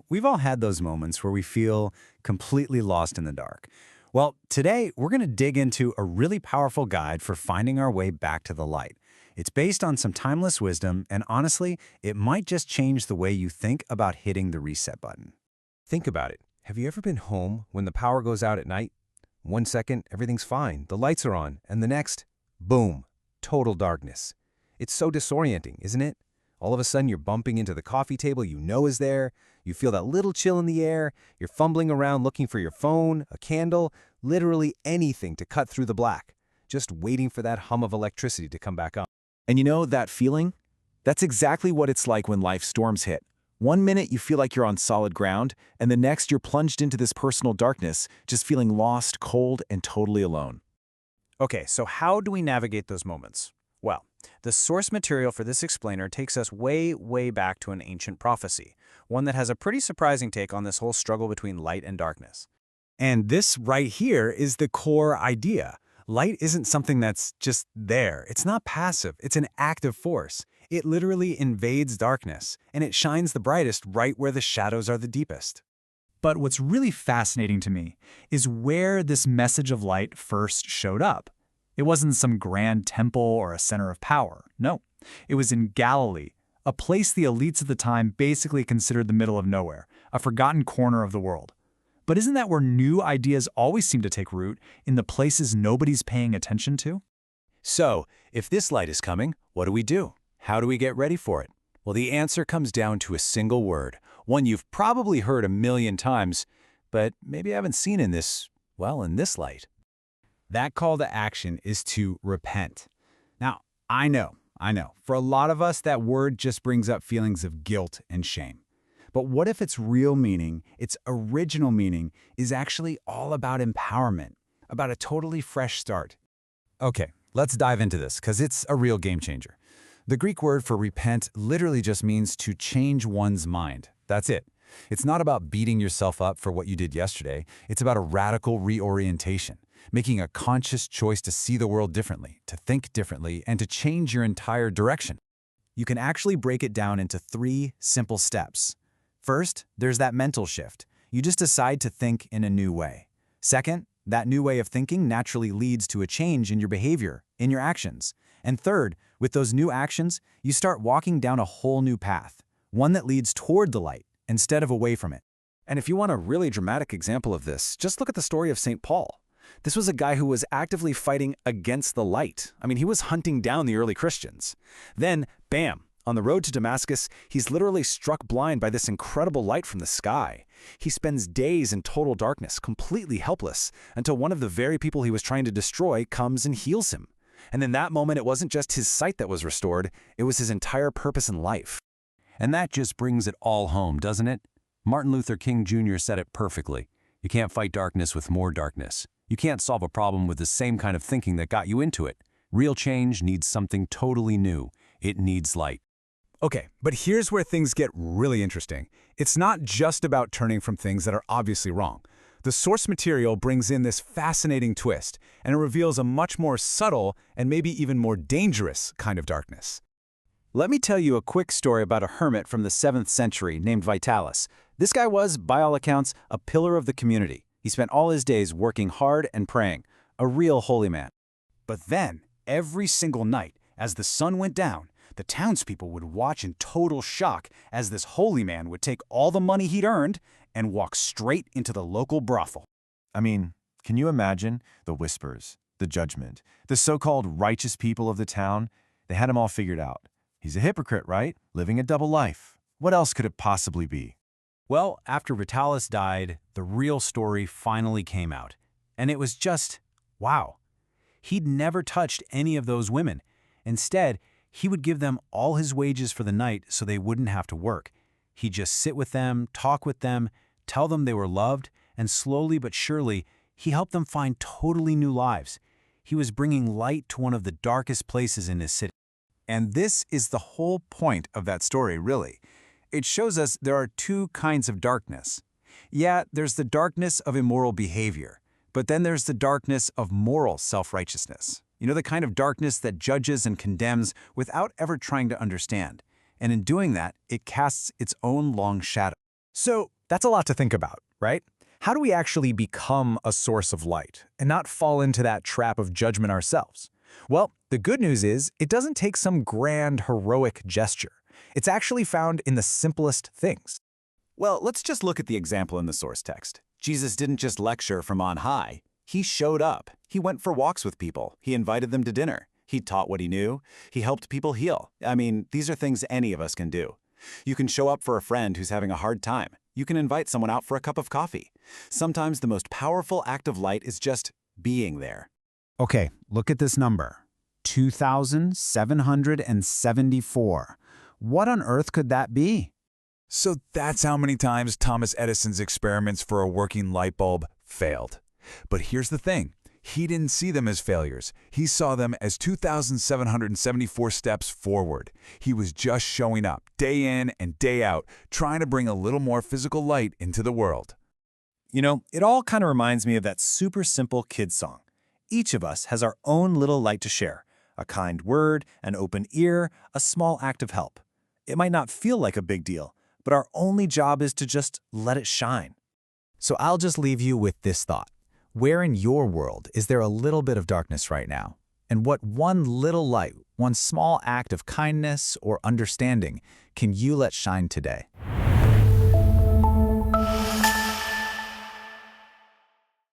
We've all had those moments where we feel completely lost in the dark. Well, today we're going to dig into a really powerful guide for finding our way back to the light. It's based on some timeless wisdom, and honestly, it might just change the way you think about hitting the reset button. Think about it. Have you ever been home when the power goes out at night? 1 second, everything's fine, the lights are on, and the next, boom, total darkness. It's so disorienting, isn't it? All of a sudden, you're bumping into the coffee table you know is there, you feel that little chill in the air, you're fumbling around looking for your phone, a candle, literally anything to cut through the black, just waiting for that hum of electricity to come back on. And you know that feeling? That's exactly what it's like when life storms hit. 1 minute you feel like you're on solid ground, and the next you're plunged into this personal darkness, just feeling lost, cold, and totally alone. Okay, so how do we navigate those moments? Well, the source material for this explainer takes us way, way back to an ancient prophecy, one that has a pretty surprising take on this whole struggle between light and darkness. And this right here is the core idea. Light isn't something that's just there. It's not passive. It's an active force. It literally invades darkness, and it shines the brightest right where the shadows are the deepest. But what's really fascinating to me is where this message of light first showed up. It wasn't some grand temple or a center of power. No, it was in Galilee, a place the elites of the time basically considered the middle of nowhere, a forgotten corner of the world. But isn't that where new ideas always seem to take root, in the places nobody's paying attention to? So, if this light is coming, what do we do? How do we get ready for it? Well, the answer comes down to a single word, one you've probably heard a million times, but maybe haven't seen in this light. That call to action is to repent. Now, I know, for a lot of us that word just brings up feelings of guilt and shame. But what if its real meaning, its original meaning, is actually all about empowerment, about a totally fresh start? Okay, let's dive into this, because it's a real game changer. The Greek word for repent literally just means to change one's mind. That's it. It's not about beating yourself up for what you did yesterday. It's about a radical reorientation, making a conscious choice to see the world differently, to think differently, and to change your entire direction. You can actually break it down into 3 simple steps. First, there's that mental shift. You just decide to think in a new way. Second, that new way of thinking naturally leads to a change in your behavior, in your actions. And third, with those new actions, you start walking down a whole new path, one that leads toward the light instead of away from it. And if you want a really dramatic example of this, just look at the story of St. Paul. This was a guy who was actively fighting against the light. I mean, he was hunting down the early Christians. Then, bam, on the road to Damascus, he's literally struck blind by this incredible light from the sky. He spends days in total darkness, completely helpless, until one of the very people he was trying to destroy comes and heals him. And in that moment, it wasn't just his sight that was restored, it was his entire purpose in life. And that just brings it all home, doesn't it? Martin Luther King Jr. said it perfectly. You can't fight darkness with more darkness. You can't solve a problem with the same kind of thinking that got you into it. Real change needs something totally new. It needs light. Okay, but here's where things get really interesting. It's not just about turning from things that are obviously wrong. The source material brings in this fascinating twist, and it reveals a much more subtle and maybe even more dangerous kind of darkness. Let me tell you a quick story about a hermit from the 7th century named Vitalis. This guy was, by all accounts, a pillar of the community. He spent all his days working hard and praying, a real holy man. But then, every single night, as the sun went down, the townspeople would watch in total shock as this holy man would take all the money he'd earned and walk straight into the local brothel. I mean, can you imagine the whispers, the judgment, the so-called righteous people of the town? They had him all figured out. He's a hypocrite, right? Living a double life. What else could it possibly be? Well, after Vitalis died, the real story finally came out. And it was just, wow. He'd never touched any of those women. Instead, he would give them all his wages for the night so they wouldn't have to work. He'd just sit with them, talk with them, tell them they were loved, and slowly but surely, he helped them find totally new lives. He was bringing light to one of the darkest places in his city. And this is the whole point of that story, really. It shows us there are 2 kinds of darkness. Yeah, there's the darkness of immoral behavior, but then there's the darkness of moral self-righteousness. You know, the kind of darkness that judges and condemns without ever trying to understand. And in doing that, it casts its own long shadow. So that's a lot to think about, right? How do we actually become a source of light and not fall into that trap of judgment ourselves? Well, the good news is it doesn't take some grand, heroic gesture. It's actually found in the simplest things. Well, let's just look at the example in the source text. Jesus didn't just lecture from on high. He showed up. He went for walks with people. He invited them to dinner. He taught what he knew. He helped people heal. I mean, these are things any of us can do. You can show up for a friend who's having a hard time. You can invite someone out for a cup of coffee. Sometimes the most powerful act of light is just being there. Okay, look at this number. 2,774. What on earth could that be? So that's how many times Thomas Edison's experiments for a working light bulb failed. But here's the thing. He didn't see them as failures. He saw them as 2,774 steps forward. He was just showing up, day in and day out, trying to bring a little more physical light into the world. You know, it all kind of reminds me of that super simple kid song. Each of us has our own little light to share. A kind word, an open ear, a small act of help. It might not feel like a big deal, but our only job is to just let it shine. So I'll just leave you with this thought. Where in your world is there a little bit of darkness right now? And what one little light, one small act of kindness or understanding can you let shine today?